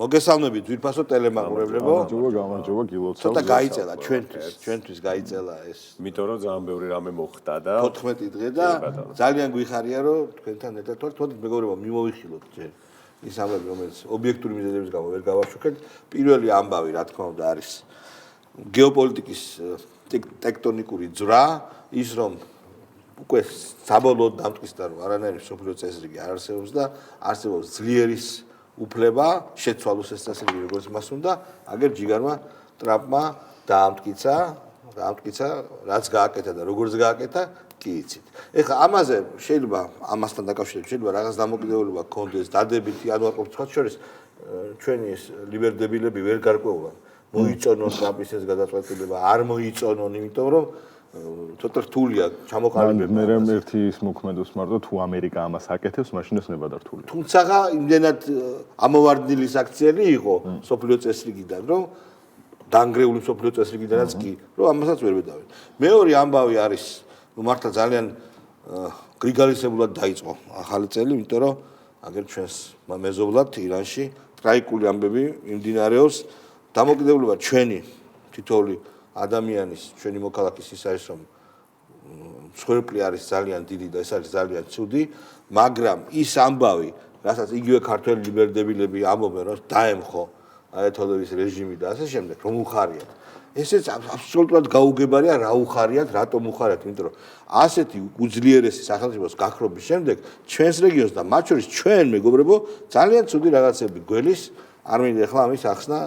მოგესალმებით ძვირფასო ტელემაყურებლებო. გამარჯობა გილოცავ. ცოტა გაიწელა ჩვენთვის გაიწელა ეს. იმიტომ რომ ძალიან ბევრი რამე მოხდა და 14 დღე და ძალიან გვიხარია რომ თქვენთან ერთად ვართ. თქო მეგობრებო მიმოვიხილოთ ჯერ ის ამბები რომელიც ობიექტური მიზეზების გამო ვერ გავაშუქეთ. პირველი ამბავი რა თქმა უნდა არის გეოპოლიტიკის ტექტონიკური ძვრა, ის რომ უკვე საბოლოოდ დამტკიცდა რომ არანაირი სოფლიო წესრიგი არ არსებობს და არსებობს ძლიერის უფლება შეცვალოს ეს წესრიგი როგორც მას უნდა, აგერ ჯიგარმა ტრამპმა დაამტკიცა, რაც გააკეთა და როგორც გააკეთა, კი იცით. ეხლა ამაზე შეიძლება ამასთან დაკავშირებით შეიძლება რაღაც დამოკიდებულება გქონდეს, დადებითი ანუ არ ყოფს შორის ჩვენი ეს ლიბერდებილები ვერ გარკვეულან. მოიწონონ ტრამპის ეს გადაწყვეტილება, არ მოიწონონ, იმიტომ რომ ცოტა რთულია ჩამოყალიბება. მე ერთი ის მოქმედოს მარტო თუ ამერიკა ამას აკეთებს, მაშინ ეს ნება და რთულია. თუმცა იმდენად ამოვარდნილი საქციელი იყო სოფლიო წესრიგიდან, რომ დაანგრეული სოფლიო წესრიგიდანაც კი, რომ ამასაც ვერ ვედავენ. მეორე ამბავი არის, ну მართლა ძალიან გრიგალისებულად დაიწყო ახალი წელი, იმიტომ რომ აგერ ჩვენს მეზობლად ირანში ტრაიკული ამბები მიმდინარეობს, დამოკიდებულება ჩვენი თითოეული ადამიანის, ჩვენი მოქალაქის ის არის, რომ მსხვერპლი არის ძალიან დიდი და ეს არის ძალიან ცუდი, მაგრამ ის ამბავი, რასაც იგივე ქართველი ლიბერდებილები ამბობენ, რომ დაემხო აიათოლების რეჟიმი და ასე შემდეგ, რომ უხარიათ. ესეც აბსოლუტურად გაუგებარია, რა უხარიათ, რატომ უხარიათ, იმიტომ რომ ასეთი უძლიერესი სახელმწიფოს გაქრობის შემდეგ ჩვენს რეგიონს და მათ შორის ჩვენ მეგობრებო ძალიან ცუდი რაღაცები გველის, არ მინდა ახლა ამის ახსნა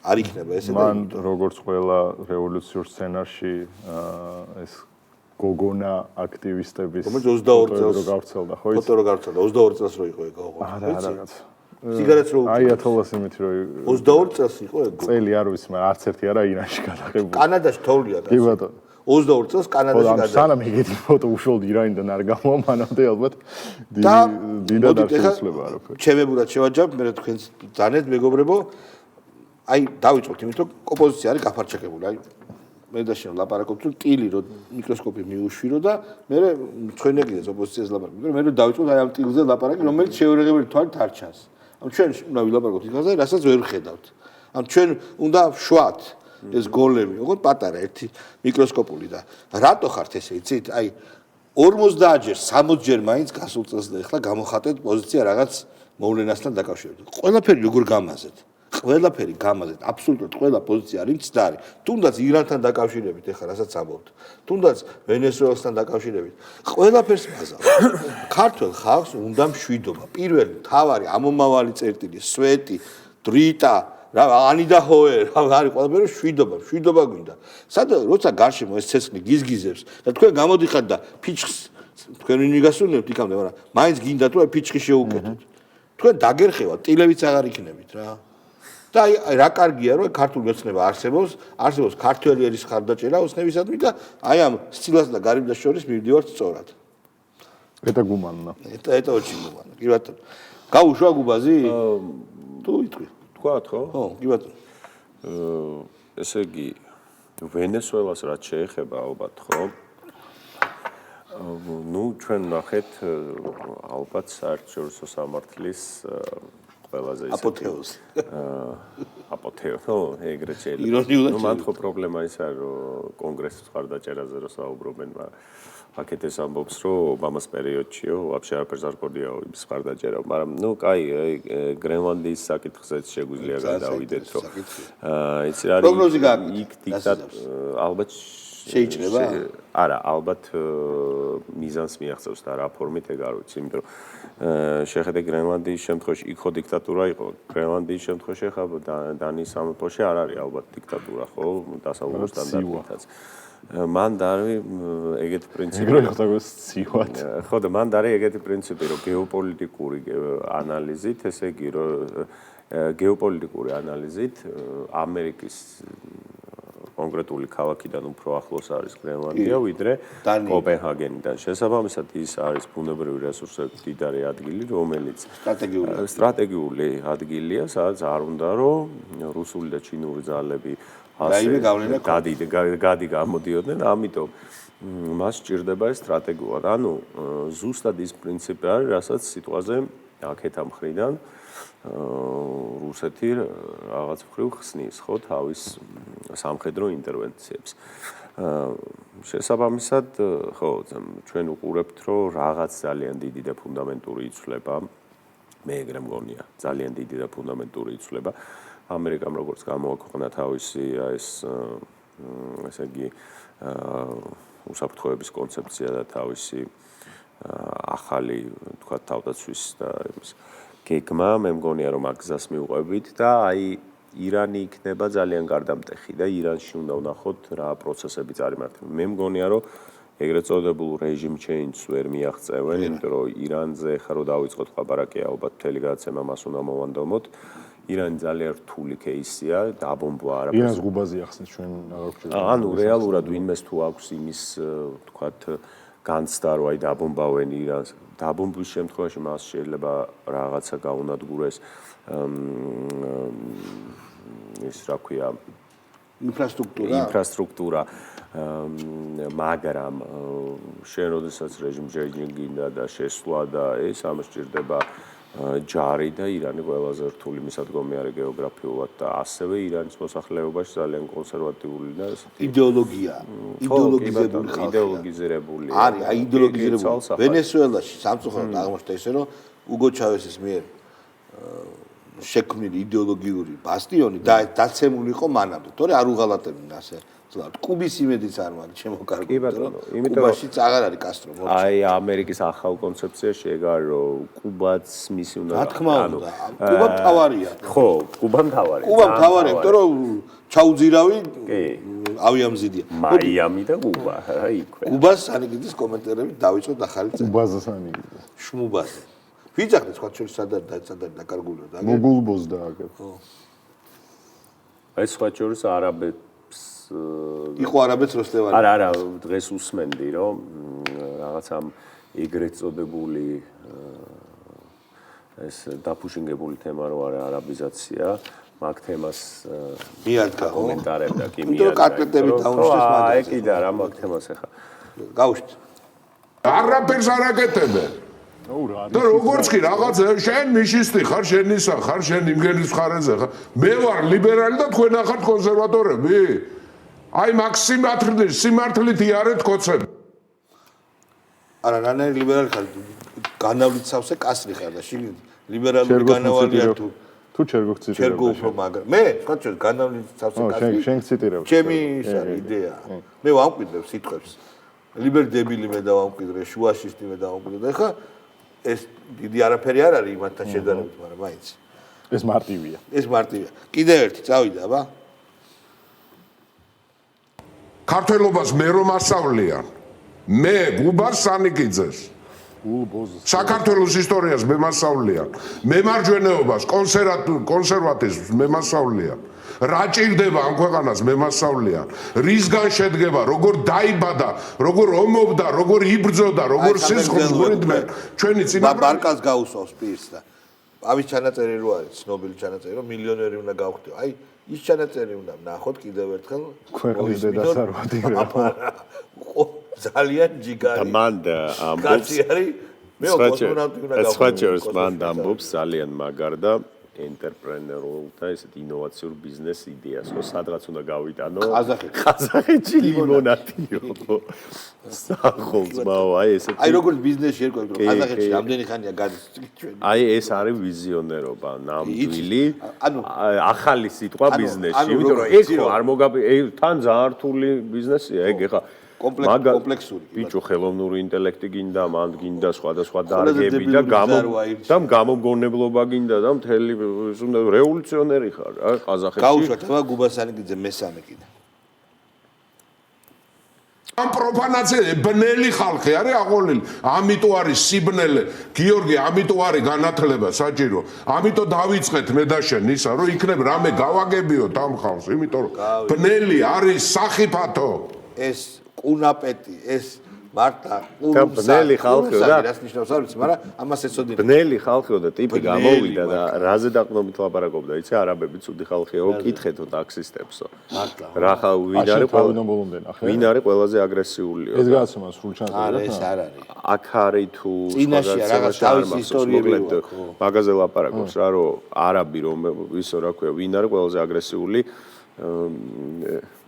არ იქნება ესე და მან როგორც ყველა რევოლუციურ სცენარში ეს გოგონა აქტივისტების ფოტო რო გავრცელდა, ხო? ფოტო რო გავრცელდა 22 წელს რო იყო ეგ გოგონა. რაღაც. სიგარეტს რო აიათოლას იმით რო 22 წელს იყო ეგ. წელი არ ვიცი, მაგრამ არც ერთი არა ირანში გადაღებული. კანადაში თოვლია და. კი ბატონო. 22 წელს კანადაში გადაღებული. სანამ ეგეთი ფოტო უშოლდი ირანიდან არ გამოვა, მანამდე ალბათ დიდად არ შეიძლება არაფერი. ჩემებურად შევაჯამებ, მე თქვენს ძანეთ მეგობრებო. აი დავიწყოთ იმით რომ ოპოზიცია არის გაფარჩაკებული. აი მე და შენ ლაპარაკობთ რომ ტილი რო მიკროსკოპი მიუშვირო და მე თქვენეგიდეს ოპოზიციას ლაპარაკობთ. მე დავიწყოთ აი ამ ტილზე ლაპარაკი, რომელიც შეურაღებელი თვალით არ ჩანს. ამ ჩვენ უნდა ვილაპარაკოთ იქაზე, რასაც ვერ ვხედავთ. ამ ჩვენ უნდა ვშვათ ეს გოლები, ოღონდ პატარა ერთი მიკროსკოპული და რატო ხართ ესე იცით? აი 50-ჯერ, 60-ჯერ მაინც გასულ წელს და ეხლა გამოხატეთ პოზიცია რაღაც მოვლენასთან დაკავშირებით. ყველაფერი როგორ გამაზეთ? ყველაფერი გამაზეთ, აბსოლუტურად ყველა პოზიცია არის მცდარი. თუნდაც ირანთან დაკავშირებით, ეხლა რასაც ამბობთ. თუნდაც ვენესუელასთან დაკავშირებით. ყველაფერს მაზავთ. ქართულ ხალხს უნდა მშვიდობა. პირველი, თავარი, ამომავალი წერტილი, სვეტი, დრიტა, რა ანიდა ჰოე, რა არის ყველაფერი მშვიდობა გვინდა. სადა როცა გარშემო ეს ცეცხლი გიზგიზებს და თქვენ გამოდიხართ და ფიჩხს თქვენ ვინ მიგასურნებთ იქამდე, მაგრამ მაინც გინდა თუ ფიჩხი შეუკეთოთ. თქვენ დაგერხევათ, ტილებიც აღარ იქნებით რა. და აი რა კარგია რომ ქართული მეცნიერება არსებობს ქართველი ერის ხარდაჭერა ოცნებისადმი და აი ამ სცილას და გარიბდას შორის მივდივართ სწორად. ეტა გუმანნა. ეტა ოჩი გუმანნა. კი ბატონო. გაუშვა გუბაზი? თუ იტყვი. თქვათ ხო? ხო, კი ბატონო. ესე იგი ვენესუელას რაც შეეხება ალბათ ხო? ნუ ჩვენ ნახეთ ალბათ საერთაშორისო სამართლის ყველაზე ისე აპოთეოზი ხო ეგრეთ შეიძლება ნუ მან ხო პრობლემა ის არის რომ კონგრესის ხარდაჭერაზე რო საუბრობენ აქეთეს ამბობს რომ ობამას პერიოდშიო ვაფშე არაფერს არ გქონია ის ხარდაჭერა მაგრამ ნუ კაი გრენლანდიის საკითხზეც შეგვიძლია გადავიდეთ რომ იცი რა არის იქ ალბათ შეიძლება არა ალბათ მიზანს მიაღწევს და რა ფორმით ეგ არ ვიცი იმიტომ რომ შეხედე გრენლანდიის შემთხვევაში იქ ხო დიქტატურა იყო გრენლანდიის შემთხვევაში ხა დანიის სამეფოში არ არის ალბათ დიქტატურა ხო დასავლურ სტანდარტითაც მან დარი ეგეთი პრინციპი ხო და მან დარი ეგეთი პრინციპი რომ გეოპოლიტიკური ანალიზით ესე იგი რომ გეოპოლიტიკური ანალიზით ამერიკის კონკრეტული ქალაქიდან უფრო ახლოს არის გრენლანდია ვიდრე კოპენჰაგენიდან. შესაბამისად ის არის ბუნებრივი რესურსების მდიდარი ადგილი, რომელიც სტრატეგიული ადგილია, სადაც არ უნდა რომ რუსული და ჩინური ძალები გადი გამოდიოდნენ, ამიტომ მას სჭირდება ეს სტრატეგიულად. ანუ ზუსტად ის პრინციპი არის, რასაც სიტყვაზე აქეთ ამ მხრიდან რუსეთი რაღაც მხრივ ხსნის ხო თავის სამხედრო ინტერვენციებს. შესაბამისად, ხო, ჩვენ უყურებთ, რომ რაღაც ძალიან დიდი და ფუნდამენტური იცვლება, მე ეგრე მგონია, ძალიან დიდი და ფუნდამენტური იცვლება. ამერიკამ როგორც გამოაქვეყნა თავისი ესე იგი უსაფრთხოების კონცეფცია და თავისი ახალი, თქვა, თავდაცვის და იმის გეგმა, მე მგონია, რომ აქ გზას მივყვებით და აი ირანი იქნება ძალიან გარდამტეხი და ირანში უნდა ვნახოთ რა პროცესები წარიმართება. მე მგონია, რომ ეგრეთ წოდებულ რეჟიმ ჩეინჯს ვერ მიაღწევენ, იმიტომ რომ ირანზე ხა რო დავიწყოთ ლაპარაკი, ალბათ მთელი გადაცემა მას უნდა მოვანდომოთ. ირანი ძალიან რთული кейსია, დაბომბვა არაფერს. ირანს გუბაზე ახსნით ჩვენ აღარ გვჭირდება. ანუ რეალურად ვინმეს თუ აქვს იმის, თქვათ, განცდა, რომ აი დაბომბავენ ირანს, დაბომბვის შემთხვევაში მას შეიძლება რაღაცა გაუნადგურეს ის რა ქვია ინფრასტრუქტურა, მაგრამ შენ როდესაც რეჟიმ ჯერჯინგინდა და შესვლა და ეს ამას ჭირდება ჯარი და ირანი ყველაზე რთული მისადგომი არის გეოგრაფიულად და ასევე ირანის მოსახლეობაში ძალიან კონსერვატიული და იდეოლოგიზირებული არის, აი იდეოლოგიზირებული. ვენესუელაში სამწუხაროდ აღმოჩნდა ისე, რომ უგო ჩავესის მიერ შექმნილი იდეოლოგიური ბასტიონი დაცემული იყო მანამდე. თორე არ უღალატებდნენ ასე. კუბის იმედიც არ მაქვს ჩემო კარგი. კუბაშიც აღარ არის კასტრო. აი ამერიკის ახალ კონცეფციაში ეგ არის რომ კუბაც მისი უნდა რა თქმა უნდა კუბა მთავარია. ხო, კუბა მთავარია. კუბა მთავარია, იმიტომ რომ ჩაუძირავი ავიამზიდია. მაიამი და კუბა, იქვე. კუბას სანიკიძის კომენტარებით დავიწყოთ ახალი წელი. კუბაზე სანიკიძე. შმუბაზე. ვიძახდეთ სხვა შორის სადარ დაკარგულია და მოგულბოს და აგერ. ხო. აი სხვა შორის არაბეთს იყო არაბეთს როსტევანი. არა, დღეს უსმენდი, რომ რაღაც ამ ეგრეთ წოდებული ეს დაფუშინგებული თემა რო არის არაბიზაცია, მაგ თემას მიადგა კომენტარებდა კი მიადგა. იმიტომ კარტლეტებით დაუშვეს მაგას. აი კიდე რა მაგ თემას ახლა. გავუშვით. არაფერს არ აკეთებენ. და როგორც კი რაღაც შენ ნიშისტი ხარ, შენ ისა ხარ, შენ იმგენის მხარეზე ხარ. მე ვარ ლიბერალი და თქვენ ახართ კონსერვატორები. აი სიმართლით იარეთ კოცები. არა, რანაირ ლიბერალი ხარ, განავლით სავსე კასრი ხარ და შიგნით ლიბერალური განავალია თუ ჩერგო ციტირებ. ჩერგო უფრო მაგრამ. მე სხვა შორის განავლით სავსე კასრი. შენ ციტირებ. ჩემი ის არის იდეა. მე ვამკვიდრებ სიტყვებს. ლიბერდებელი მე დავამკვიდრე, შუაშისტი მე დავამკვიდრე და ხა ეს დიდი არაფერი არ არის იმათთან შედარებით, მაგრამ მაინც. ეს მარტივია. ეს მარტივია. კიდევ ერთი წავიდა, აბა. ქართველობას მე რომ ასწავლიან. მე გუბას სანიკიძეს. საქართველოს ისტორიას მე მასწავლიან. მემარჯვენეობას, კონსერვატიზმს მე მასწავლიან. რა ჭირდება ამ ქვეყანას მე მასწავლიან. რისგან შედგება, როგორ დაიბადა, როგორ ომობდა, როგორ იბრძოდა, როგორ სისხლს გურიდნენ. ჩვენი წინაპრები ბარკას გაუსვავს პირს და ამის ჩანაწერი რო არის, ცნობილი ჩანაწერი, რომ მილიონერი უნდა გავხდიო. აი ის ჩანაწერი უნდა ვნახოთ კიდევ ერთხელ. ქვეყნის დედას არ ვადირებ. ძალიან ჯიგარი. და მან ამბობს მე კოსმონავტი უნდა გავხდიო. სხვა შორის მან ამბობს ძალიან მაგარ და ენტერპრენერულ და ესეთ ინოვაციურ ბიზნეს იდეას, რომ სადღაც უნდა გავიტანო ყაზახეთში ლიმონადიო. სახელმწიფო, აი ესეთი. აი როგორც ბიზნესში ერკვევთ, რომ ყაზახეთში რამდენი ხანია გადის ჩვენ. აი ეს არის ვიზიონერობა, ნამდვილი. ახალი სიტყვა ბიზნესში, იმიტომ რომ ეს ხო არ თან ძალიან რთული ბიზნესია, ეგ ეხა კომპლექსური. ბიჭო ხელოვნური ინტელექტი გინდა, მან გინდა სხვადასხვა დარგები და გამომგონებლობა გინდა და მთელი უნდა რევოლუციონერი ხარ, აი ყაზახეთში. გაუშვათ, აბა გუბასანიკიძე მესამე კიდე. ამ პროფანაცია ბნელი ხალხი არის აყოლილი. ამიტომ არის სიბნელე. გიორგი, ამიტომ არის განათლება საჭირო. ამიტომ დავიწყეთ მე და შენ ისა, რომ იქნებ რამე გავაგებიოთ ამ ხალხს, იმიტომ რომ ბნელი არის სახიფათო. ეს კუნაპეტი, ეს მარტა ბნელი ხალხიო და რას ნიშნავს არ ვიცი, მაგრამ ამას ეცოდინე. ბნელი ხალხიო და ტიპი გამოვიდა და რაზე დაყნობით ლაპარაკობდა, იცი არაბები ცუდი ხალხიო, კითხეთო ტაქსისტებსო. რა ვინ არის ვინ არის ყველაზე აგრესიულიო? ეს გაცემა სრულ ჩანს. არა, ეს არ არის. აქ არის თუ წინაშია რაღაც თავისი ისტორიები აქვს. მაგაზე ლაპარაკობს რა, რომ არაბი რომ ისო რა ქვია, ვინ არის ყველაზე აგრესიული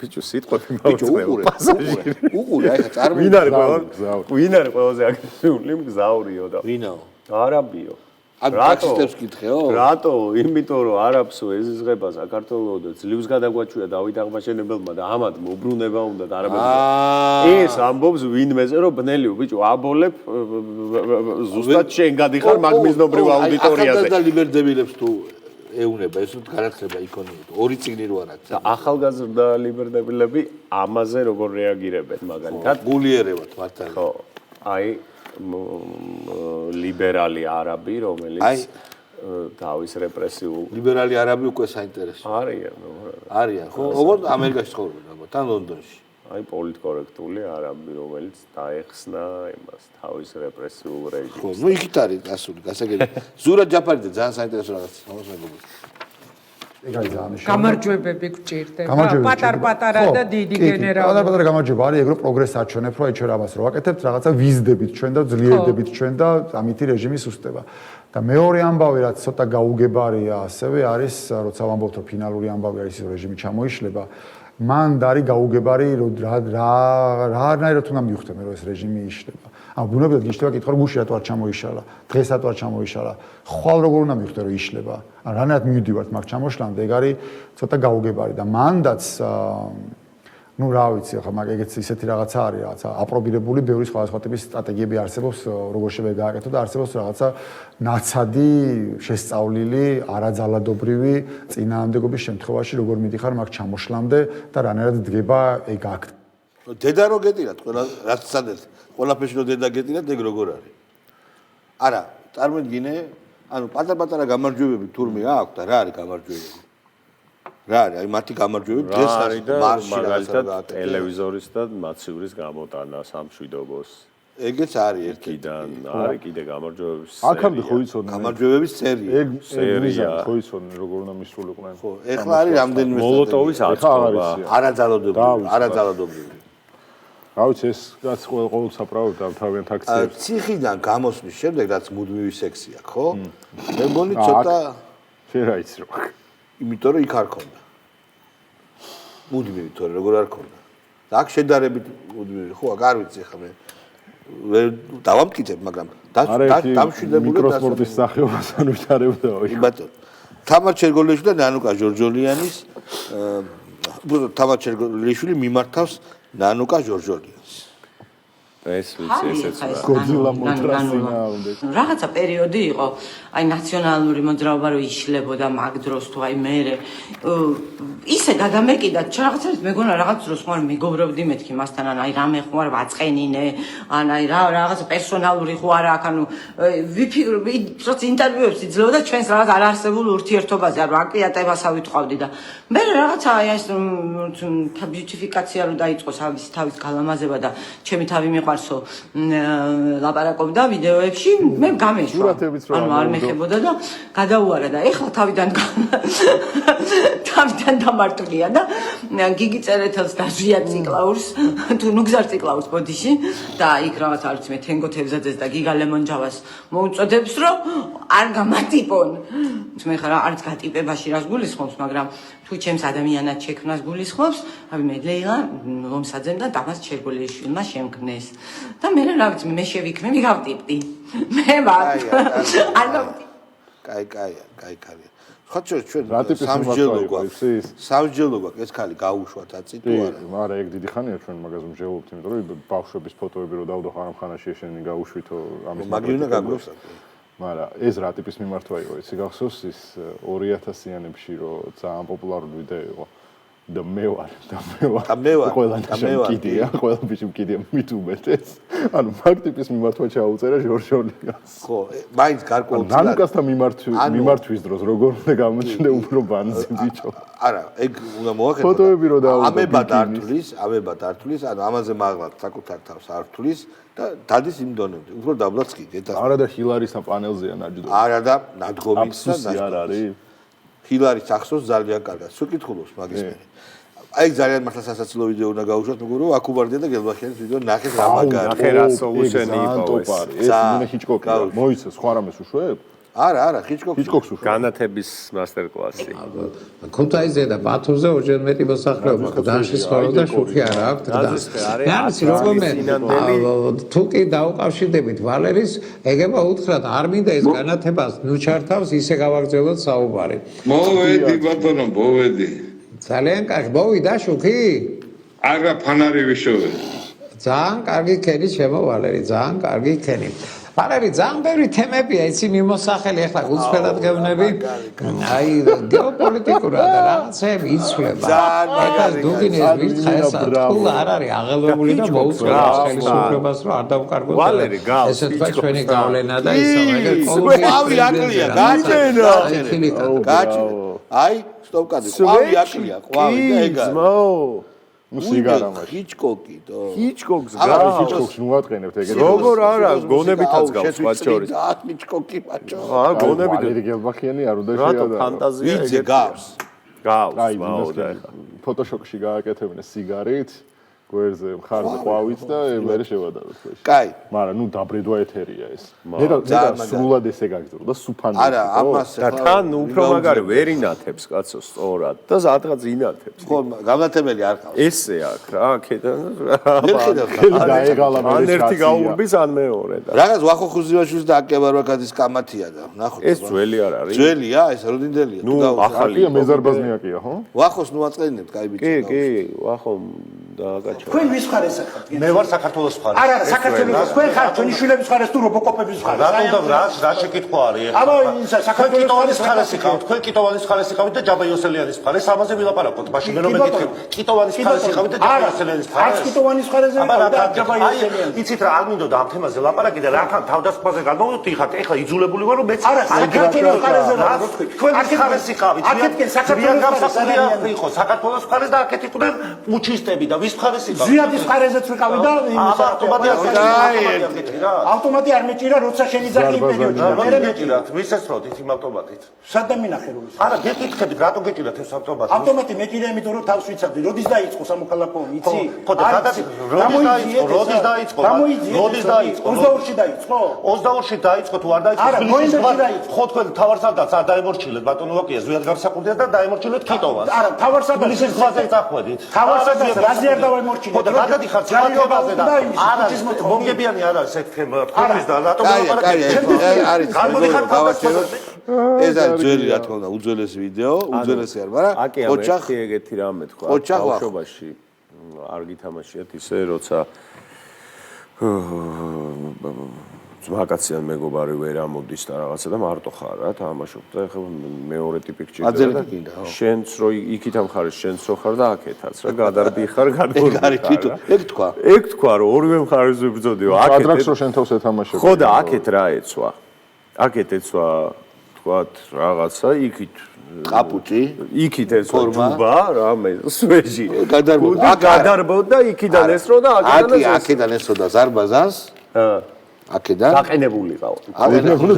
ბიჭო სიტყვები მოუწევ პასაჟირი. უყურე, აი ხა წარმოვიდგინე. ვინ არის ყველაზე აგრესიული მგზავრიო და ვინაო? არაბიო. ტაქსისტებს კითხეო? რატო? იმიტომ რომ არაბსო ეზიზღება საქართველოს და ძლივს გადაგვაჩვია დავით აღმაშენებელმა და ამათ მოbrunება უნდა და არაბები. ეს ამბობს ვინმეზე რომ ბნელიო ბიჭო აბოლებ ზუსტად შენ გადიხარ მაგმიზნობრივ აუდიტორიაზე. ახალგაზრდა ლიბერდებილებს თუ ეუნება ეს განათლება იქონიოთ. ორი წიგნი რო არა. ახალგაზრდა ლიბერდებილები ამაზე როგორ რეაგირებენ მაგალითად? გულიერებად მართალი. ხო. აი ლიბერალი არაბი, რომელიც თავის რეპრესიულ ლიბერალი არაბი უკვე საინტერესო. არიან, ხო? ოღონდ ამერიკაში ცხოვრობენ ალბათ, თან ლონდონში. აი პოლიტკორექტული არაბი, რომელიც დაეხსნა იმას თავის რეპრესიულ რეჟიმს. ხო, ნუ იქით არის გასული, გასაგები. ზურაბ ჯაფარიძე ძალიან საინტერესო რაღაც ამას მეგობრებს. გამარჯვებები გჭირდება. პატარ-პატარა და დიდი გენერალი. პატარ-პატარა გამარჯვება არის ეგ რომ პროგრესს აჩვენებ, რომ ჩვენ ამას რო ვაკეთებთ, რაღაცა ვიზდებით ჩვენ და ძლიერდებით ჩვენ და ამითი რეჟიმი სუსტება. და მეორე ამბავი რაც ცოტა გაუგებარია, ასევე არის როცა ვამბობთ რომ ფინალური ამბავი არის ის რეჟიმი ჩამოიშლება. მან დარი გაუგებარი რომ რანაირად უნდა მივხვდე მე რომ ეს რეჟიმი იშლება. ანუ ბუნებრივად გიშლება კითხვა რომ გუშინ რატო არ ჩამოიშალა, დღეს რატო არ ჩამოიშალა, ხვალ როგორ უნდა მივხვდე რომ იშლება. ან რანაირად მივდივართ მაგ ჩამოშლამდე, ეგ არის ცოტა გაუგებარი და მანდაც ну რა ვიცი ახლა მაგ ეგეც ისეთი რაღაცა არის რაღაცა აპრობირებული ბევრი სხვადასხვა ტიპის სტრატეგიები არსებობს როგორ შეიძლება გააკეთო და არსებობს რაღაცა ნაცადი შესწავლილი არაძალადობრივი წინააღმდეგობის შემთხვევაში როგორ მიდიხარ მაგ ჩამოშლამდე და რანაირად დგება ეგ აქტი დედა რო გეტირათ ყველა რაც სადეთ ყველაფერში რო დედა გეტირათ ეგ როგორ არის არა წარმოიდგინე ანუ პატარ-პატარა გამარჯვებები თურმე აქვს და რა არის გამარჯვებები რა არის აი მათი გამარჯვებები დღეს არის და მაგალითად ტელევიზორის და მაცივრის გამოტანა სამშვიდობოს ეგეც არის ერთიდან არის კიდე გამარჯვებების აქამდე ხო იცოდნენ გამარჯვებების სერია ეგ სერია ხო იცოდნენ როგორ უნდა მისრულიყვნენ ხო ეხლა არის რამდენიმე მოლოტოვის აწყობა არაძალადობრივი რა ვიცი ეს რაც ყოველთვის აპრავებდა თავიანთ აქციებს ციხიდან გამოსვლის შემდეგ რაც მუდმივი სექსი აქვს ხო მე მგონი ცოტა შენ რა იცი რა იმიტომ რომ იქ არ ქონდა მუდმივი თორე როგორ არ ქონდა და აქ შედარებით მუდმივი ხო არ ვიცი ხა მე დავამტკიცებ მაგრამ დამშვიდებული მიკროსპორტის სახეობასთან ვითარებდაო იქ ბატონო თამარ ჩერგოლიშვილი და ნანუკა ჟორჟოლიანის თამარ ჩერგოლიშვილი მიმართავს ნანუკა ჟორჟოლიანს ეს ვიცი ესეც რა გოძილა მოტრასინა უნდა რაღაცა პერიოდი იყო აი ნაციონალური მოძრაობა რო იშლებოდა მაგ დროს თუ აი მე ისე გადამეკიდა რაღაცას მეგონა რაღაც დროს ხარ მეგობრობდი მეთქი მასთან ან აი რამე ხარ ვაწყენინე ან აი რაღაც პერსონალური ხო არა აქ ანუ ვიფიქრობდი პროცეს ინტერვიუებს იძლეოდა ჩვენს რაღაც არარსებულ ურთიერთობაზე არ აკიატებასა ვითხოვდი და მე რაღაცა აი ეს ბიუტიფიკაცია რო დაიწყო თავის გალამაზება და ჩემი თავი მიყვარსო ლაპარაკობდა ვიდეოებში მე გამეშვა ანუ არ მეხებოდა და გადაუარა და ეხლა თავიდან დამარტულია და გიგი წერეთელს დაჟია ციკლაურს თუ ნუგზარ ციკლაურს ბოდიში და იქ რაღაც არ ვიცი მე თენგო თევზაძეს და გიგა ლემონჯავას მოუწოდებს რომ არ გამატიპონ მე ხარ არც გატიპებაში რას გულისხმობს მაგრამ თუ ჩემს ადამიანად შექმნას გულისხმობს აბი მე ლეილა ლომსაძემ და დამას ჩერგოლიაშვილმა შემქმნეს და მე რა ვიცი მე შევიქმნები გავტიპდი მე ვარ კაი ხოჩო ჩვენ სამსჯელო გვაქვს ეს ხალი გაუშვათ აწი თუ არა მაგრამ ეგ დიდი ხანია ჩვენ მაგაზე მსჯელობთ იმიტომ რომ ბავშვების ფოტოები რო დავდო ხანამ-ხანაში ეშენი გაუშვითო ამის მაგინა გაგვიხსნა მაგრამ ეს რა ტიპის მიმართვა იყო იცი გახსოვს ის 2000-იანებში რო ძალიან პოპულარული ვიდეო იყო და მე ვარ მე ვარ ყველა ბიჭი მკიდია მით უმეტეს ანუ მაგ ტიპის მიმართვა ჩაუწერა ჟორჟოლიას ხო მაინც გარკვეულ ნანუკასთან მიმართვის დროს როგორ უნდა გამოჩნდე უფრო ბანზი ბიჭო არა ეგ უნდა მოახერხო ფოტოები რო დააუღო ამებად ართulis ანუ ამაზე მაღლად საკუთარ თავს ართulis და დადის იმ დონემდე უფრო დაბლაც კი არა და ჰილარისთან პანელზეა ნაჯდო არა და ნადგომიც და არ არის ჰილარის ახსოვს ძალიან კარგად სულ კითხულობს მაგის მე აი ძალიან მართლა სასაცილო ვიდეო უნდა გავუშვათ მეგობრებო აკუბარდია და გელბაშენის ვიდეო ნახეთ რა მაგარი ნახე რა სოლუშენი იყო ეს მინე ჰიჩკოკი მოიცა სხვა რამეს უშვებ არა ჰიჩკოკს უშვებ განათების მასტერ კლასი ქუთაისზე და ბათუმზე ორჯერ მეტი მოსახლეობა გდანში ცხოვრობდა შუქი არ აქვს გდანს თუ კი დაუკავშირდებით ვალერის ეგება უთხრათ არ მინდა ეს განათებას ნუ ჩართავს ისე გავაგრძელოთ საუბარი მოვედი ბატონო მოვედი ძალიან კარგი მოვიდა შუქი არა ფანარი ვიშოვე ძალიან კარგი ქენი შემოვალერი ძალიან კარგი ქენი ვალერი ძალიან ბევრი თემებია იცი მიმოსახელი ახლა გულწრფელად გეუბნები აი გეოპოლიტიკურად რაღაცები იცვლება ეხლა დუგინეს ვირთხა ესა თუ არ არის აღელვებული და მოუწევს ხელისუფლებას რომ არ დავკარგოთ ვალერი გავს ესე თქვა ჩვენი გავლენა და ისო ეგ ყვავი აკლია გაჩერდა აი სტოპკადი ყვავი აკლია ყვავი და ეგა ნუ სიგარამაში ჰიჩკოკს ჰიჩკოკს ნუ ვატყენებთ ეგეთ როგორ არა გონებითაც გავს ბაჭორის ჰიჩკოკი ბაჭო გონებით გელბახიანი არ უნდა რატო შეადარო ფანტაზია ვიძე გავს აი ფოტოშოპში გააკეთებინე სიგარით გვერდზე მხარზე ყვავით და მე შევადაროთ ხო კაი მაგრამ ნუ დაბრედვა ეთერია ეს ნეტა სრულად ესე გაგრძელდა და სუფანი არა ამას და თან უფრო მაგარი ვერ ინათებს კაცო სწორად და სადღაც ინათებს ხო გამნათებელი არ ყავს ესე აქ რა აქედან დაეღალა მე ან ერთი გაურბის ან მეორე და რაღაც ვახოხუზივაშვილის და აკებარვაკაძის კამათია და ნახოთ ეს ძველი არ არის ძველია ეს როდინდელია ნუ ახალია მეზარბაზნიაკია ხო ვახოს ნუ აწყენებთ კაი ბიჭო კი ვახო დააგაჩა თქვენ ვის მხარეს ხართ? მე ვარ საქართველოს მხარეს. არა, საქართველოს თქვენ ხართ ჩვენი შვილების მხარეს თუ რობოკოპების მხარეს. რატომ რა შეკითხვა არის? აბა საქართველოს მხარეს იყავთ, თქვენ კიტოვანის მხარეს იყავით და ჯაბა იოსელიანის მხარეს, ამაზე ვილაპარაკოთ. მაშინ მე რომ მეკითხებ, კიტოვანის მხარეს იყავით და ჯაბა იოსელიანის მხარეს. არც კიტოვანის მხარეზე იყავით და ჯაბა იოსელიანის. იცით რა არ მინდოდა ამ თემაზე ლაპარაკი და რატომ თავდასხმაზე გამოვიდიხართ? ეხლა იძულებული ვარ რომ მეც არა, საქართველოს მხარეზე ვარ, თქვენ. თქვენ მხარეს იყავით. აქეთკენ საქართველოს მხარეს იყო საქართველოს მხარეს და აქეთ იყვნენ მუჩისტები და ვის მხარეს იყავით? ზვიადის მხარეზეც ვიყავი და ავტომატი არ მეჭირა როცა შენიძახი პერიოდში მე მეჭირათ ვისეს როდით იმ ავტომატით სადამ მინახერულის არა გეკითხებით რატო გეჭირათ ეს ავტომატი ავტომატი მეჭირა იმიტომ რომ თავს ვიცავდი როდის დაიწყო სამოქალაქო ომი იცი ხო და როდის დაიწყო 22-ში დაიწყო 22-ში დაიწყო თუ არ დაიწყო არა ნოემბერში დაიწყო ხო თქვენ თავარსარდაც არ დაემორჩილეთ ბატონო ვაკია ზვიად გამსახურდია და დაემორჩილეთ კიტოვას არა თავარსარდაც ისე ხაზე წახვედით თავარსარდაც რაზე არ დავემორჩილეთ და რაგადი ხარ ცალკეობაზე და არა მომგებიანი არ არის ეს თემა თქვენს და რატომ არის გავაჩეროთ ეს არის ძველი რა თქმა უნდა უძველესი ვიდეო უძველესი არ მაგრამ ოჩახი ეგეთი რამე თქვა ბავშვობაში არ გითამაშიათ ისე როცა ძმაკაციან მეგობარი ვერ ამოდის და რაღაცა და მარტო ხარ რა თამაშობ და ეხლა მეორე ტიპი გჭირდება შენც რო იქით ამ ხარეს შენც რო ხარ და აქეთაც რა გადარდი ხარ გადმორდი ეგ თქვა რომ ორივე მხარეზე ბრძოდიო აქეთ ადრაკს რო შენ თავს ეთამაშებ ხო და აქეთ რა ეცვა აქეთ ეცვა თქვათ რაღაცა იქით კაპუჭი იქით ეცვა ჯუბა რამე სვეჟი გადარბოდა იქიდან ესრო და აქედან ესრო და ზარბაზანს აქედან დაყენებულიყავ.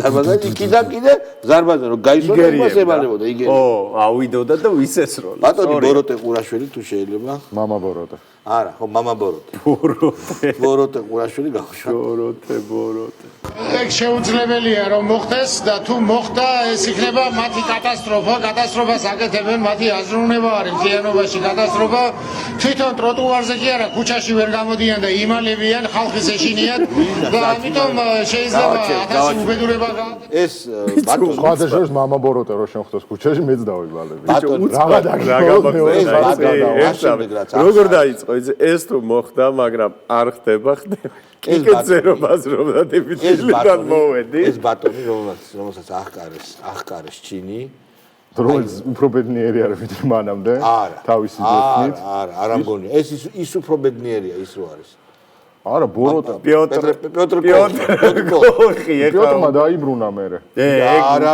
ზარბაზანი იქიდან კიდე ზარბაზანი რომ გაისვლა იმას ემალებოდა იგერი. ო, ავიდოდა და ვისესროლა. ბატონი ბოროტე ყურაშვილი თუ შეიძლება? მამა ბოროტე. არა, ხო, მამა ბოროტე. ბოროტე ყურაშვილი გავშვა. ბოროტე. ეგ შეუძლებელია რომ მოხდეს და თუ მოხდა ეს იქნება მათი კატასტროფას აკეთებენ მათი აზროვნება არის მთლიანობაში კატასტროფა თვითონ ტროტუარზე კი არა ქუჩაში ვერ გამოდიან და იმალებიან ხალხის ეშინიათ და ამიტომ შეიძლება ათასი უბედურება ეს ბატონი ხვალ შორს მამა ბოროტე რო შემხდოს ქუჩაში მეც დავივალები ბატონი როგორ დაიწყო ეს თუ მოხდა მაგრამ არ ხდება კიკეთზე რომ აზრობდა დეპუტატიდან მოვედი ეს ბატონი რომელსაც აღკარეს ჩინი რომელიც უფრო ბედნიერი არის ვიდრე მანამდე არა თავისი ძებნით არა მგონია ეს ის უფრო ბედნიერია ის რო არის არა ბოროტა პიოტრმა დაიბრუნა მერე არა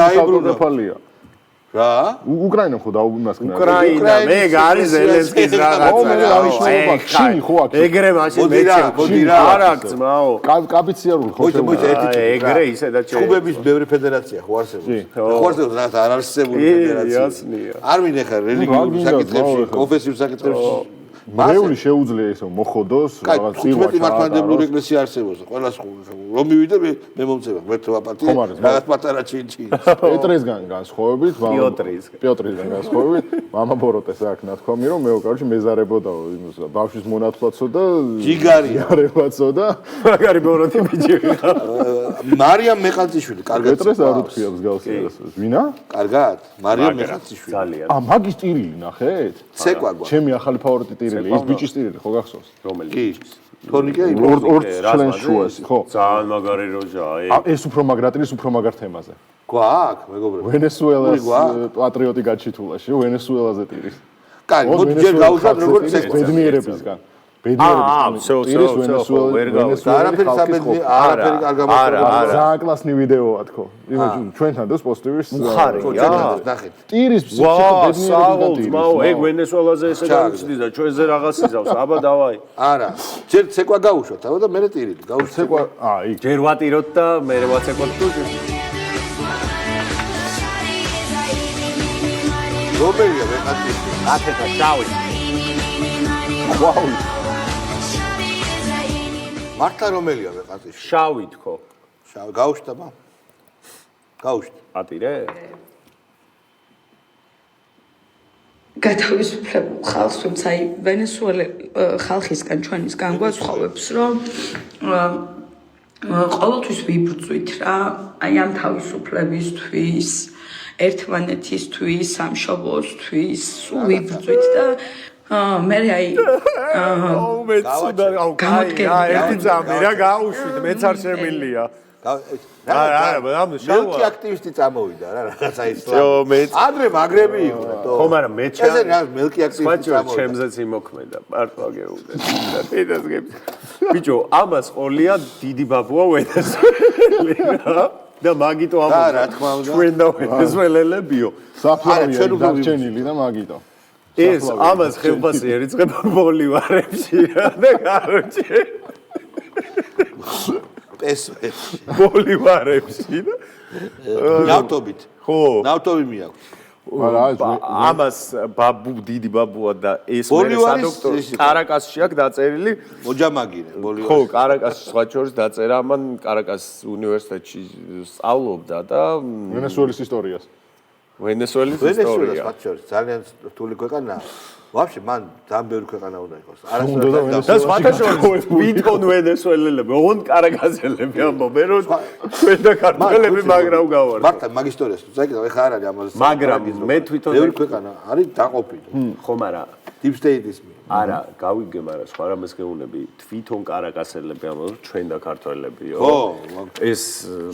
დაიბრუნა რა უკრაინამ ხო დაუმასკნა უკრაინა მე არის ზელენსკის რაღაცა ეგრე მაშინ მეჩე არა ძმაო კაპიციარული ხო ეგრე ისედაც ჩხუბების ბევრი ფედერაცია ხო არსებობს ხო არსებობს რა არ არსებული ფედერაცია არ მინახა რელიგიურ საკითხებში კონფესიურ საკითხებში მრევლი შეუძლია ისო მოხოდოს რაღაც წილვა მართლმადიდებლური ეკლესია არსებობს ყველა რომ მივიდე მე მომწევა მერტო აპარტია რაღაც პატარა ჩინჩი პეტრესგან განსხვავებით პიოტრისგან განსხვავებით მამა ბოროტეს აქ ნათქვამი რომ მე კაროჩი მეზარებოდაო იმის ბავშვის მონათვლაცო და ჯიგარიარებაცო და მაგარი ბოროტი ბიჭი მარიამ მეყანწიშვილი კარგად პეტრეს არ უთქვია მსგავსებას ვინა კარგად მარიამ მეყანწიშვილი ძალიან მაგის ტირილი ნახეთ ცეკვაგვა ჩემი ახალი ფავორიტი ტირილი ის ბიჭის ტირილი ხო გახსოვს რომელი კი თონიკე ორ ჩლენს შუაში ხო ძალიან მაგარი როჟაა ეს უფრო მაგრატირის უფრო მაგარ თემაზე გვაქვს მეგობრებო ვენესუელას პატრიოტი გაჩითულაში ვენესუელაზე ტირის კაი მოდი ჯერ გავუშვათ როგორც ცეკვა ბედნიერებისგან არაფერი არ გამოყენება ძალიან კლასნი ვიდეოა თქო იმეჯი ჩვენთან დოს პოსტივის მხარია ნახეთ ტირის ბედნიერებისგან ეგ ვენესუელაზე ესე გავიცდი და ჩვენზე რაღაც იზავს აბა დავაი არა ჯერ ცეკვა გავუშვათ აბა და მერე ტირილი გავუშვათ ცეკვა იქ ჯერ ვატიროთ და მერე ვაცეკვოთ თუ რომელია ვეყატიშვილი ათეთა შავი ვაუ მართლა რომელია ვეყატიშვილი შავი თქო შავი გავუშვით აბა გავუშვით ატირე გათავისუფლებულ ხალხს თუმცა აი ვენესუელა ხალხისგან ჩვენისგან გვასხოვებს რომ ყოველთვის ვიბრძვით რა აი ამ თავისუფლებისთვის ერთმანეთისთვის სამშობლოსთვის სულ ვიბრძვით და მე აი ერთი ძამი რა გაუშვით მეც არ შემილია არა მელკი აქტივისტი წამოვიდა რა რაღაცა ის ადრე მაგრები იყო ხო მაგრამ მე ესე რა მელკი აქტივისტი წამოვიდა ჩემზეც იმოქმედა მართლა გეუბნები ბიჭო ამას ყოლია დიდი ბაბუა ვენესუელი რა და მაგიტო ამბობ რა თქმა უნდა ჩვენ და ვენესუელელებიო საფლავია დარჩენილი და მაგიტო ეს ამას ხელფასი ერიცხება ბოლივარებში რა და კაროჩე პესოებში ბოლივარებში და ნავთობით ხო ნავთობი მიაქვს ამას ბაბუ დიდი ბაბუა და ეს მე სადოქტორ კარაკასში აქვს დაწერილი მოჯამაგირე ბოლივარში ხო კარაკასში სხვა შორის დაწერა ამან კარაკასის უნივერსიტეტში სწავლობდა და ვენესუელის ისტორიას ვენესუელის ისტორია სხვა შორის ძალიან რთული ქვეყანაა ვაფშე მან ძალიან ბევრი ქვეყანა უნდა იყოს და სხვა შორის ვითონ ვენესუელელები ოღონდ კარაკასელები ამბობენ რომ ჩვენ და ქართველები მაგრამ გავართ მართლა მაგ ისტორიას წაიკიდა ეხა არ არის ამაზე მაგრამ მე თვითონ ბევრი ქვეყანა არის დაყოფილი ხო მაგრამ deep state-ისმი არა გავიგე მაგრამ სხვა რამეს გეუბნები თვითონ კარაკასელები ამბობენ ჩვენ და ქართველებიო ხო ეს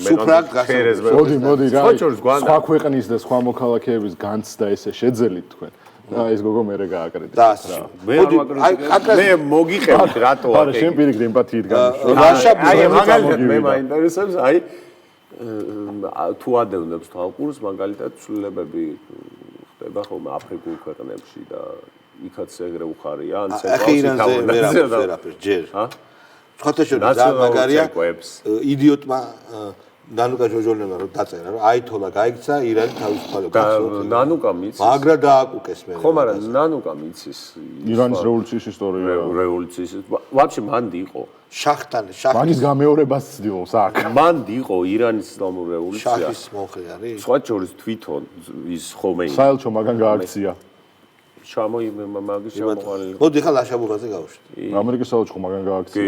სუფრად გასაგები მოდი რა სხვა ქვეყნის და სხვა მოქალაქეების განცდა ესე შეძელით თქვენ ეს გოგო მერე გააკრიტიკა და მე მოგიყევით რატო არა შენ პირიქით ემპათიით აი მაგალითად მე მაინტერესებს აი თუ ადევნებს თვალყურს მაგალითად ცვლილებები ხდება ხოლმე აფრიკულ ქვეყნებში და იქაც ეგრე უხარია ან ცეკვავს ვერაფერს ჯერ სხვათა შორის ძალიან მაგარია იდიოტმა ნანუკა ჯოჯოლიანმა რომ დაწერა რომ აითოლა გაიქცა ირანი თავისუფალება გახსოვთ ნანუკა მიცის მაგრა დააკუკეს მე ხო მაგრამ ნანუკა მიცის ირანის რევოლუციის ისტორია რევოლუციის ვაფშე მანდი იყო შაჰთან მაგის გამეორებას ცდილობს აქ მანდი იყო ირანის ისლამური რევოლუცია შაჰის მომხრე არის სხვა შორის თვითონ ის ხომეინი საელჩო მაგან გააქცია ჩამოიმე მაგის შემოყალილი მოდი ხა ლაშაბურაზე გავუშვით ამერიკის საელჩო მაგან გააქცია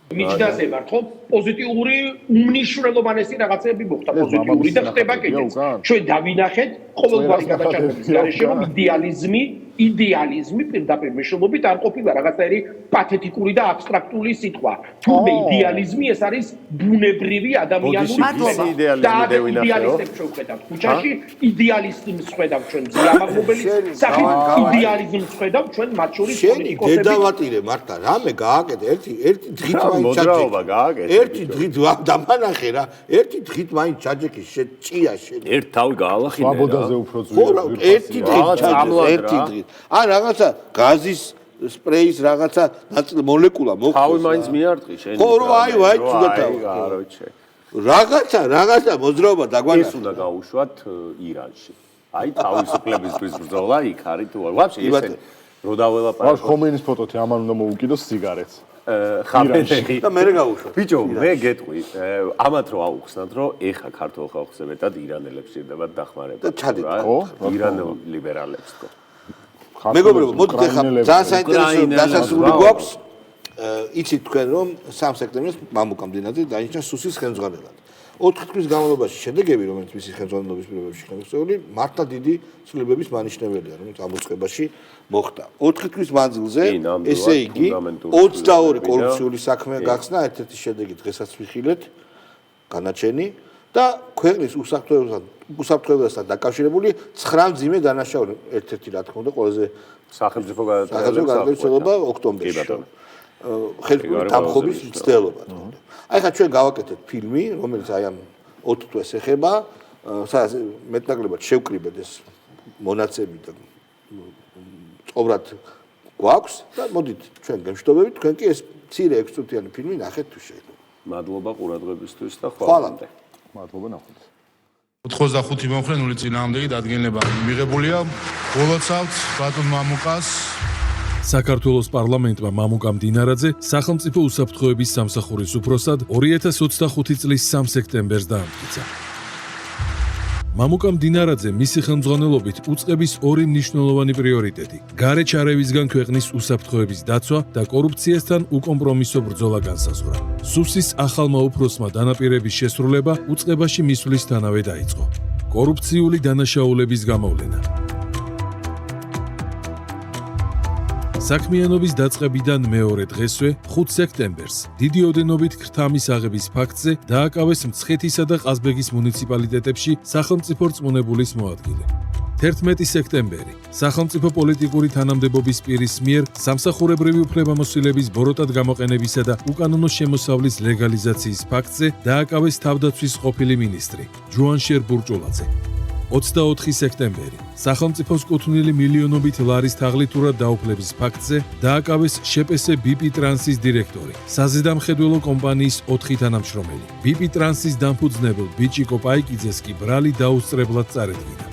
მიჯდაზე ვარ ხო პოზიტიური უმნიშვნელოვანესი რაღაცები მოხდა პოზიტიური და ხდება კიდეც ჩვენ დავინახეთ ყოველგვარი გადაჭრების გარეშე რომ იდეალიზმი იდეალიზმი პირდაპირ მეშრომობით არ ყოფილა რაღაცაერი პათეტიკური და აბსტრაქტული სიტყვა. თუმცა იდეალიზმი ეს არის ბუნებრივი ადამიანური იდეალიზმი და იდეალისტებს შევხედავთ. ქუჩაში იდეალისტებს ხედავთ ჩვენ ზიამაღლობელი სახით იდეალიზმს ხედავთ ჩვენ მათ შორის პოლიტიკოსები. დედავატირე მარტა რამე გააკეთე ერთი დღით მაინც ჩაჯექი. ერთი დღით დამანახე რა. ერთი დღით მაინც ჩაჯექი ჭია შენ. ერთ თავი გაალახინე. სვაბოდაზე უფრო ერთი დღით ჩაჯექი ერთი დღით. ან რაღაცა გაზის სპრეის რაღაცა მოლეკულა მოხდა. თავი მაინც მიარტყი შენ. ხო რა აი ცუდათავ. რაღაცა მოძრაობა დაგვანა. ეს უნდა გაუშვათ ირანში. აი თავისუფლებისთვის ბრძოლა იქ არის თუ არა. ვაფშე ესე რო დაველაპარაკო. ხომეინის ფოტოთი ამან უნდა მოუკიდოს სიგარეტს. ხაფეთეხი და მე გავუშვა. ბიჭო, მე გეტყვი, ამათ რო აუხსნათ, რომ ეხა ქართულ ხალხზე მეტად ირანელებს ჭირდებათ დახმარება. და ჩადით ხო? ირანელ ლიბერალებს თქო. მეგობრებო, მოდით ახლა ძალიან საინტერესო დასასრული გვაქვს. იცით თქვენ რომ 3 სექტემბერს მამუკა მდინაძე დაინიშნა სუსის ხელმძღვანელად. 4 თვის განმავლობაში შედეგები, რომელიც მისი ხელმძღვანელობის პირობებში განხორციელებული, მართლა დიდი ცვლილებების მანიშნებელია, რომელიც ამოწყებაში მოხდა. 4 თვის მანძილზე, ესე იგი, 22 კორუფციული საქმე გახსნა, ერთ-ერთი შედეგი დღესაც ვიხილეთ, განაჩენი და ქვეყნის უსაფრთხოებასთან დაკავშირებული 9 მძიმე დანაშაული, ერთ-ერთი რა თქმა უნდა, ყველაზე სახელმწიფო გადაწყვეტილება ოქტომბერში. ხელმძღვანელის დამხობის მცდელობა. აი ხა ჩვენ გავაკეთეთ ფილმი, რომელიც აი ამ 4 თვეს ეხება, სადაც მეტნაკლებად შევკრიბეთ ეს მონაცემი და წობრად გვაქვს და მოდით ჩვენ გემშვიდობებით, თქვენ კი ეს მცირე 6 წუთიანი ფილმი ნახეთ თუ შეიძლება. მადლობა ყურადღებისთვის და ხვალამდე. მადლობა ნახვამდის. 85 მომხრენული წინააღმდეგი დადგენილება მიღებულია. ულოცავთ ბატონ მამუკას. საქართველოს პარლამენტმა მამუკა მდინარაძე სახელმწიფო უსაფრთხოების სამსახურის უფროსად 2025 წლის 3 სექტემბერს დაამტკიცა. მამუკა მდინარაძე მისი ხელმძღვანელობით უწყების 2 მნიშვნელოვანი პრიორიტეტი: გარე ჩარევისგან ქვეყნის უსაფრთხოების დაცვა და კორუფციასთან უკომპრომისო ბრძოლა განსაზღვრა. სუსის ახალმა უფროსმა დანაპირების შესრულება უწყებაში მისვლისთანავე დაიწყო. კორუფციული დანაშაულების გამოვლენა. საქმიანობის დაწყებიდან მეორე დღესვე 5 სექტემბერს დიდი ოდენობით ქრთამის აღების ფაქტზე დააკავეს მცხეთისა და ყაზბეგის მუნიციპალიტეტებში სახელმწიფო რწმუნებულის მოადგილე. 11 სექტემბერი სახელმწიფო პოლიტიკური თანამდებობის პირის მიერ სამსახურებრივი უფლებამოსილების ბოროტად გამოყენებისა და უკანონო შემოსავლის ლეგალიზაციის ფაქტზე დააკავეს თავდაცვის ყოფილი მინისტრი ჯუანშერ ბურჭულაძე. 24 სექტემბერი სახელმწიფოს კუთვნილი მილიონობით ლარის თაღლითურად დაუფლების ფაქტზე დააკავეს შპს BP ტრანსის დირექტორი, საზედამხედველო კომპანიის 4 თანამშრომელი. BP ტრანსის დამფუძნებელ ბიჭიკო პაიკიძეს კი ბრალი დაუსწრებლად წარედგინა.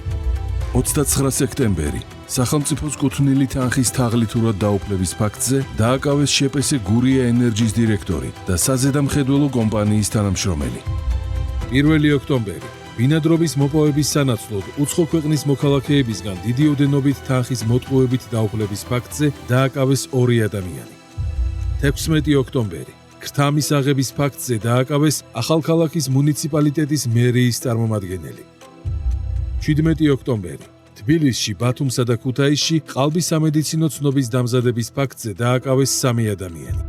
29 სექტემბერი სახელმწიფოს კუთვნილი თანხის თაღლითურად დაუფლების ფაქტზე დააკავეს შპს გურია ენერჯის დირექტორი და საზედამხედველო კომპანიის თანამშრომელი. 1 ოქტომბერი ბინადრობის მოპოვების სანაცვლოდ უცხო ქვეყნის მოქალაქეებისგან დიდი ოდენობით თანხის მოტყუებით დაუფლების ფაქტზე დააკავეს 2 ადამიანი. 16 ოქტომბერი ქრთამის აღების ფაქტზე დააკავეს ახალქალაქის მუნიციპალიტეტის მერიის წარმომადგენელი. 17 ოქტომბერი თბილისში, ბათუმსა და ქუთაისში ყალბის სამედიცინო ცნობის დამზადების ფაქტზე დააკავეს 3 ადამიანი.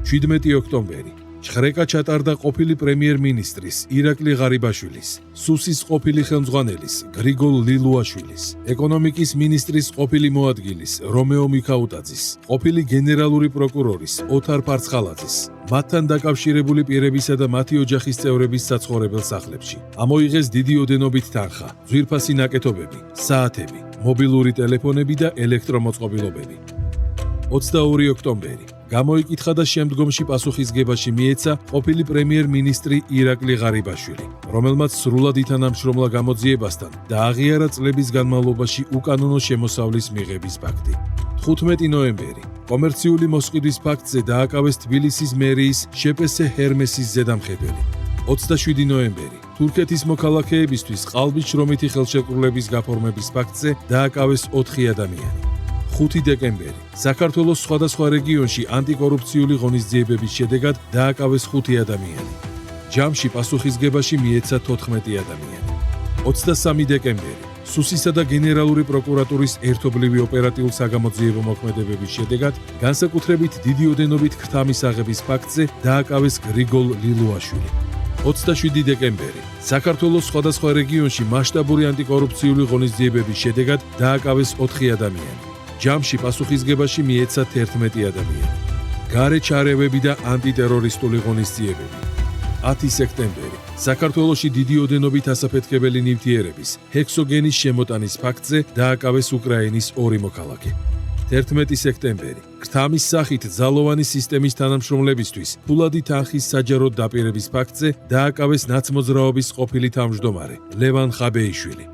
17 ოქტომბერი ჩხრეკა ჩატარდა ყოფილი პრემიერ-მინისტრის ირაკლი ღარიბაშვილის, სუსის ყოფილი ხელმძღვანელის გრიგოლ ლილუაშვილის, ეკონომიკის მინისტრის ყოფილი მოადგილის რომეო მიქაუტაძის, ყოფილი გენერალური პროკურორის ოთარ ფარცხალაძის, მათთან დაკავშირებული პირებისა და მათი ოჯახის წევრების საცხოვრებელ სახლებში. ამოიღეს დიდი ოდენობით თანხა, ძვირფასი ნაკეთობები, საათები, მობილური ტელეფონები და ელექტრომოწყობილობები. 22 ოქტომბერი გამოიკითხა და შემდგომში პასუხისგებაში მიეცა ყოფილი პრემიერ-მინისტრი ირაკლი ღარიბაშვილი, რომელმაც სრულად ითანამშრომლა გამოძიებასთან და აღიარა წლების განმავლობაში უკანონო შემოსავლის მიღების ფაქტი. 15 ნოემბერი კომერციული მოსყიდვის ფაქტზე დააკავეს თბილისის მერიის შპს ჰერმესის ზედამხედველი. 27 ნოემბერი თურქეთის მოქალაქეებისთვის ყალბის შრომითი ხელშეკრულების გაფორმების ფაქტზე დააკავეს 4 ადამიანი. 5 დეკემბერი საქართველოს სხვადასხვა რეგიონში ანტიკორუფციული ღონისძიებების შედეგად დააკავეს 5 ადამიანი. ჯამში პასუხისგებაში მიეცა 14 ადამიანი. 23 დეკემბერი სუსისა და გენერალური პროკურატურის ერთობლივი ოპერატიულ-საგამოძიებო მოქმედებების შედეგად, განსაკუთრებით დიდი ოდენობით ქრთამის აღების ფაქტზე დააკავეს გრიგოლ ლილუაშვილი. 27 დეკემბერი საქართველოს სხვადასხვა რეგიონში მასშტაბური ანტიკორუფციული ღონისძიებების შედეგად დააკავეს 4 ადამიანი. ჯამში პასუხისგებაში მიეცა 11 ადამიანი. გარე ჩარევები და ანტიტერორისტული ღონისძიებები. 10 სექტემბერი საქართველოში დიდი ოდენობით ასაფეთქებელი ნივთიერების ჰექსოგენის შემოტანის ფაქტზე დააკავეს უკრაინის 2 მოქალაქე. 11 სექტემბერი ქრთამის სახით ძალოვანი სისტემის თანამშრომლებისთვის ფულადი თანხის საჯაროდ დაპირების ფაქტზე დააკავეს ნაცმოძრაობის ყოფილი თავმჯდომარე ლევან ხაბეიშვილი.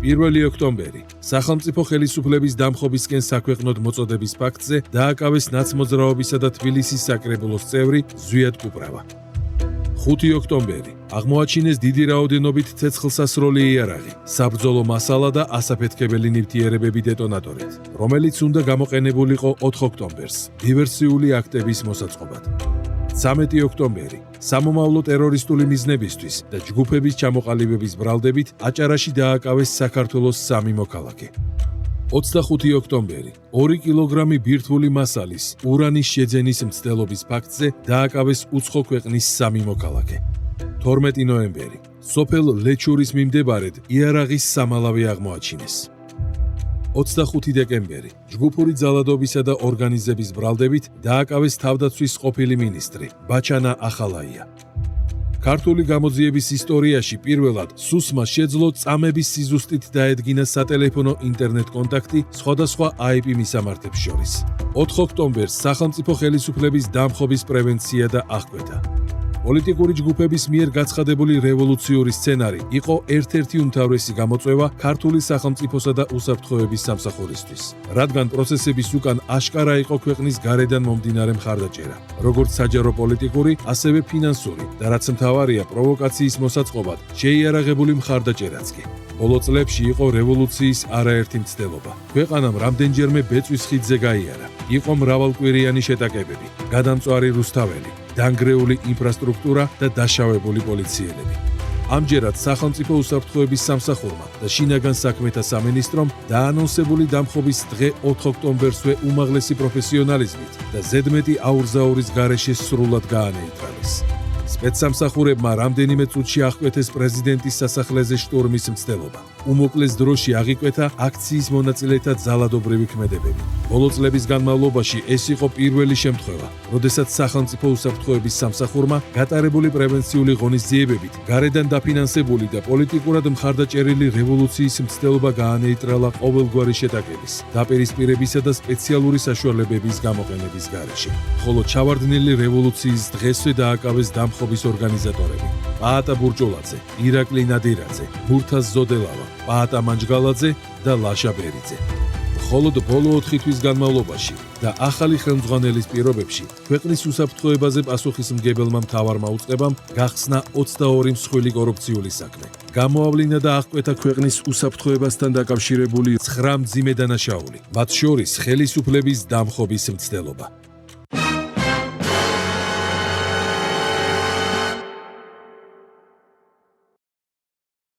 1 ოქტომბერი სახელმწიფო ხელისუფლების დამხობისკენ საქვეყნოდ მოწოდების ფაქტზე დააკავეს ნაცმოძრაობისა და თბილისის საკრებულოს წევრი ზვიად კუპრავა. 5 ოქტომბერი აღმოაჩინეს დიდი რაოდენობით ცეცხლსასროლი იარაღი, საბრძოლო მასალა და ასაფეთქებელი ნივთიერებები დეტონატორით, რომელიც უნდა გამოყენებულიყო 4 ოქტომბერს დივერსიული აქტების მოსაწყობად. 13 ოქტომბერი სამომავლო ტერორისტული მიზნებისთვის და ჯგუფების ჩამოყალიბების ბრალდებით აჭარაში დააკავეს საქართველოს 3 მოქალაქე. 25 ოქტომბერი 2 კილოგრამი ბირთვული მასალის ურანის შეძენის მცდელობის ფაქტზე დააკავეს უცხო ქვეყნის 3 მოქალაქე. 12 ნოემბერი სოფელ ლეჩურის მიმდებარედ იარაღის სამალავი აღმოაჩინეს. 25 დეკემბერი ჯგუფური ძალადობისა და ორგანიზების ბრალდებით დააკავეს თავდაცვის ყოფილი მინისტრი ბაჩანა ახალაია. ქართული გამოძიების ისტორიაში პირველად სუსმა შეძლო წამების სიზუსტით დაედგინა სატელეფონო ინტერნეტ კონტაქტი სხვადასხვა IP მისამართებს შორის. 4 ოქტომბერს სახელმწიფო ხელისუფლების დამხობის პრევენცია და აღკვეთა. პოლიტიკური ჯგუფების მიერ გაცხადებული რევოლუციური სცენარი იყო ერთ-ერთი უმთავრესი გამოწვევა ქართული სახელმწიფოსა და უსაფრთხოების სამსახურისთვის, რადგან პროცესების უკან აშკარა იყო ქვეყნის გარედან მომდინარე მხარდაჭერა, როგორც საჯარო პოლიტიკური, ასევე ფინანსური და რაც მთავარია პროვოკაციის მოსაწყობად შეიარაღებული მხარდაჭერაც კი. ბოლო წლებში იყო რევოლუციის არაერთი მცდელობა. ქვეყანამ რამდენჯერმე ბეწვის ხიდზე გაიარა. იყო მრავალკვირიანი შეტაკებები, გადამწვარი რუსთაველი, დანგრეული ინფრასტრუქტურა და დაშავებული პოლიციელები. ამჯერად სახელმწიფო უსაფრთხოების სამსახურმა და შინაგან საქმეთა სამინისტრომ დაანონსებული დამხობის დღე 4 ოქტომბერსვე უმაღლესი პროფესიონალიზმით და ზედმეტი აურზაურის გარეშე სრულად გაანეიტრალეს. სპეცსამსახურებმა რამდენიმე წუთში აღკვეთეს პრეზიდენტის სასახლეზე შტურმის მცდელობა. უმოკლეს დროში აღიკვეთა აქციის მონაწილეთა ძალადობრივი ქმედებები. ბოლო წლების განმავლობაში ეს იყო პირველი შემთხვევა, როდესაც სახელმწიფო უსაფრთხოების სამსახურმა გატარებული პრევენციული ღონისძიებებით გარედან დაფინანსებული და პოლიტიკურად მხარდაჭერილი რევოლუციის მცდელობა გაანეიტრალა ყოველგვარი შეტაკების, დაპირისპირებისა და სპეციალური საშუალებების გამოყენების გარეშე. ხოლო ჩავარდნილი რევოლუციის დღესვე დააკავეს დამხობის ორგანიზატორები: პაატა ბურჭულაძე, ირაკლი ნადირაძე, მურთაზ ზოდელავა, პაატა მანჯგალაძე და ლაშა ბერიძე. მხოლოდ ბოლო 4 თვის განმავლობაში და ახალი ხელმძღვანელის პირობებში ქვეყნის უსაფრთხოებაზე პასუხისმგებელმა მთავარმა უწყებამ გახსნა 22 მსხვილი კორუფციული საქმე. გამოავლინა და აღკვეთა ქვეყნის უსაფრთხოებასთან დაკავშირებული 9 მძიმე დანაშაული, მათ შორის ხელისუფლების დამხობის მცდელობა.